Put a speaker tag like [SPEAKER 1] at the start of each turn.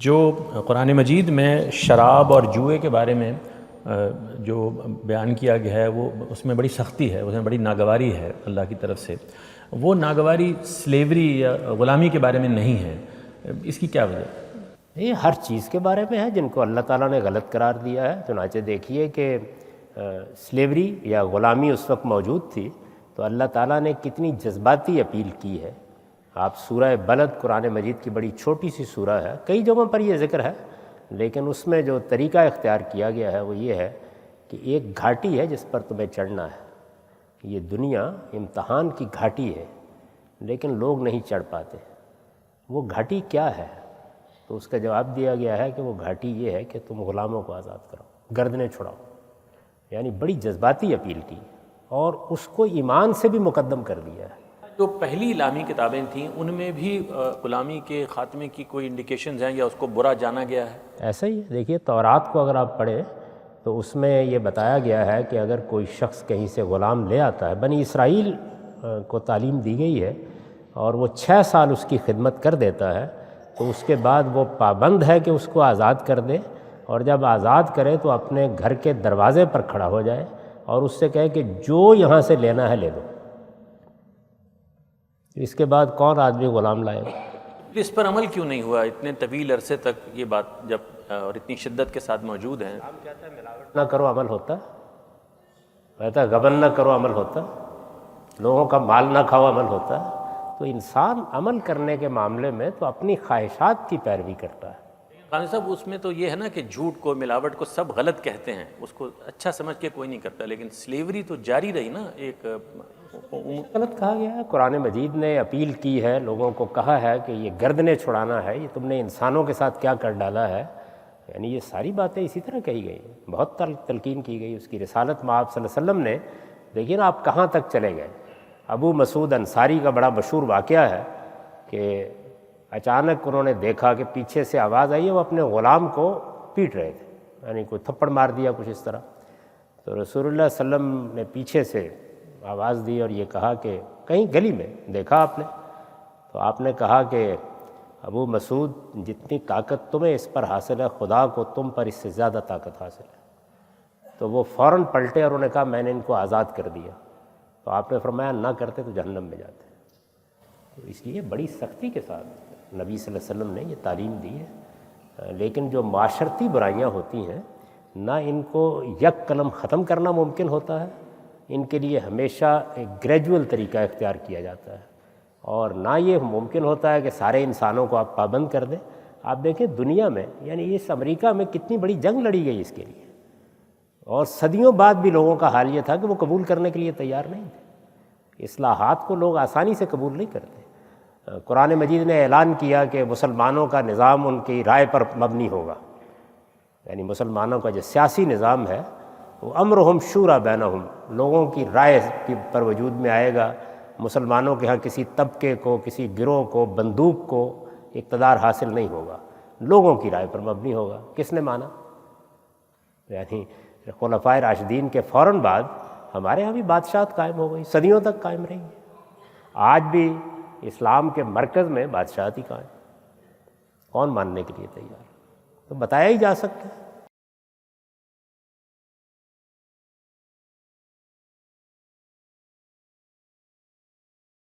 [SPEAKER 1] جو قرآن مجید میں شراب اور جوئے کے بارے میں جو بیان کیا گیا ہے وہ اس میں بڑی سختی ہے، اس میں بڑی ناگواری ہے اللہ کی طرف سے۔ وہ ناگواری سلیوری یا غلامی کے بارے میں نہیں ہے، اس کی کیا وجہ ہے؟
[SPEAKER 2] یہ ہر چیز کے بارے میں ہے جن کو اللہ تعالیٰ نے غلط قرار دیا ہے۔ چنانچہ دیکھیے کہ سلیوری یا غلامی اس وقت موجود تھی تو اللہ تعالیٰ نے کتنی جذباتی اپیل کی ہے۔ آپ سورہ بلد قرآن مجید کی بڑی چھوٹی سی سورہ ہے، کئی جگہوں پر یہ ذکر ہے، لیکن اس میں جو طریقہ اختیار کیا گیا ہے وہ یہ ہے کہ ایک گھاٹی ہے جس پر تمہیں چڑھنا ہے۔ یہ دنیا امتحان کی گھاٹی ہے لیکن لوگ نہیں چڑھ پاتے۔ وہ گھاٹی کیا ہے؟ تو اس کا جواب دیا گیا ہے کہ وہ گھاٹی یہ ہے کہ تم غلاموں کو آزاد کرو، گردنیں چھڑاؤ۔ یعنی بڑی جذباتی اپیل کی اور اس کو ایمان سے بھی مقدم کر دیا ہے۔
[SPEAKER 1] جو پہلی اسلامی کتابیں تھیں ان میں بھی غلامی کے خاتمے کی کوئی انڈیکیشنز ہیں یا اس کو برا جانا گیا ہے؟
[SPEAKER 2] ایسا ہی ہے، دیکھیے تورات کو اگر آپ پڑھیں تو اس میں یہ بتایا گیا ہے کہ اگر کوئی شخص کہیں سے غلام لے آتا ہے، بنی اسرائیل کو تعلیم دی گئی ہے اور وہ 6 سال اس کی خدمت کر دیتا ہے تو اس کے بعد وہ پابند ہے کہ اس کو آزاد کر دے، اور جب آزاد کرے تو اپنے گھر کے دروازے پر کھڑا ہو جائے اور اس سے کہے کہ جو یہاں سے لینا ہے لے لو۔ اس کے بعد کون آدمی غلام لائے گا؟
[SPEAKER 1] اس پر عمل کیوں نہیں ہوا اتنے طویل عرصے تک؟ یہ بات جب اور اتنی شدت کے ساتھ موجود ہیں۔
[SPEAKER 2] نہ کرو عمل ہوتا، کہتا ہے غبن نہ کرو عمل ہوتا، لوگوں کا مال نہ کھاؤ عمل ہوتا۔ تو انسان عمل کرنے کے معاملے میں تو اپنی خواہشات کی پیروی کرتا ہے۔
[SPEAKER 1] خان صاحب اس میں تو یہ ہے نا کہ جھوٹ کو، ملاوٹ کو سب غلط کہتے ہیں، اس کو اچھا سمجھ کے کوئی نہیں کرتا، لیکن سلیوری تو جاری رہی نا۔ ایک
[SPEAKER 2] غلط کہا گیا ہے، قرآن مجید نے اپیل کی ہے، لوگوں کو کہا ہے کہ یہ گردنیں چھڑانا ہے، یہ تم نے انسانوں کے ساتھ کیا کر ڈالا ہے۔ یعنی یہ ساری باتیں اسی طرح کہی گئی، بہت تلقین کی گئی اس کی رسالت میں۔ آپ صلی اللہ علیہ وسلم نے دیکھیے نا آپ کہاں تک چلے گئے۔ ابو مسعود انصاری کا بڑا مشہور واقعہ ہے کہ اچانک انہوں نے دیکھا کہ پیچھے سے آواز آئی ہے، وہ اپنے غلام کو پیٹ رہے تھے، یعنی کوئی تھپڑ مار دیا کچھ اس طرح۔ تو رسول اللہ صلی اللہ علیہ وسلم نے پیچھے سے آواز دی اور یہ کہا کہ کہیں گلی میں دیکھا آپ نے؟ تو آپ نے کہا کہ ابو مسعود جتنی طاقت تمہیں اس پر حاصل ہے خدا کو تم پر اس سے زیادہ طاقت حاصل ہے۔ تو وہ فوراً پلٹے اور انہوں نے کہا میں نے ان کو آزاد کر دیا۔ تو آپ نے فرمایا نہ کرتے تو جہنم میں جاتے۔ تو اس لیے بڑی سختی کے ساتھ نبی صلی اللہ علیہ وسلم نے یہ تعلیم دی ہے۔ لیکن جو معاشرتی برائیاں ہوتی ہیں نہ ان کو یک قلم ختم کرنا ممکن ہوتا ہے، ان کے لیے ہمیشہ ایک گریجول طریقہ اختیار کیا جاتا ہے، اور نہ یہ ممکن ہوتا ہے کہ سارے انسانوں کو آپ پابند کر دیں۔ آپ دیکھیں دنیا میں، یعنی اس امریکہ میں کتنی بڑی جنگ لڑی گئی اس کے لیے، اور صدیوں بعد بھی لوگوں کا حال یہ تھا کہ وہ قبول کرنے کے لیے تیار نہیں تھے۔ اصلاحات کو لوگ آسانی سے قبول نہیں کرتے۔ قرآن مجید نے اعلان کیا کہ مسلمانوں کا نظام ان کی رائے پر مبنی ہوگا، یعنی مسلمانوں کا جو سیاسی نظام ہے وہ امرہم شورا بینہم، لوگوں کی رائے پر وجود میں آئے گا۔ مسلمانوں کے ہاں کسی طبقے کو، کسی گروہ کو، بندوق کو اقتدار حاصل نہیں ہوگا، لوگوں کی رائے پر مبنی ہوگا۔ کس نے مانا؟ یعنی خلفائے راشدین کے فوراً بعد ہمارے ہاں بھی بادشاہت قائم ہو گئی، صدیوں تک قائم رہی ہے۔ آج بھی اسلام کے مرکز میں بادشاہت ہی قائم، کون ماننے کے لیے تیار؟ تو بتایا ہی جا سکتا ہے۔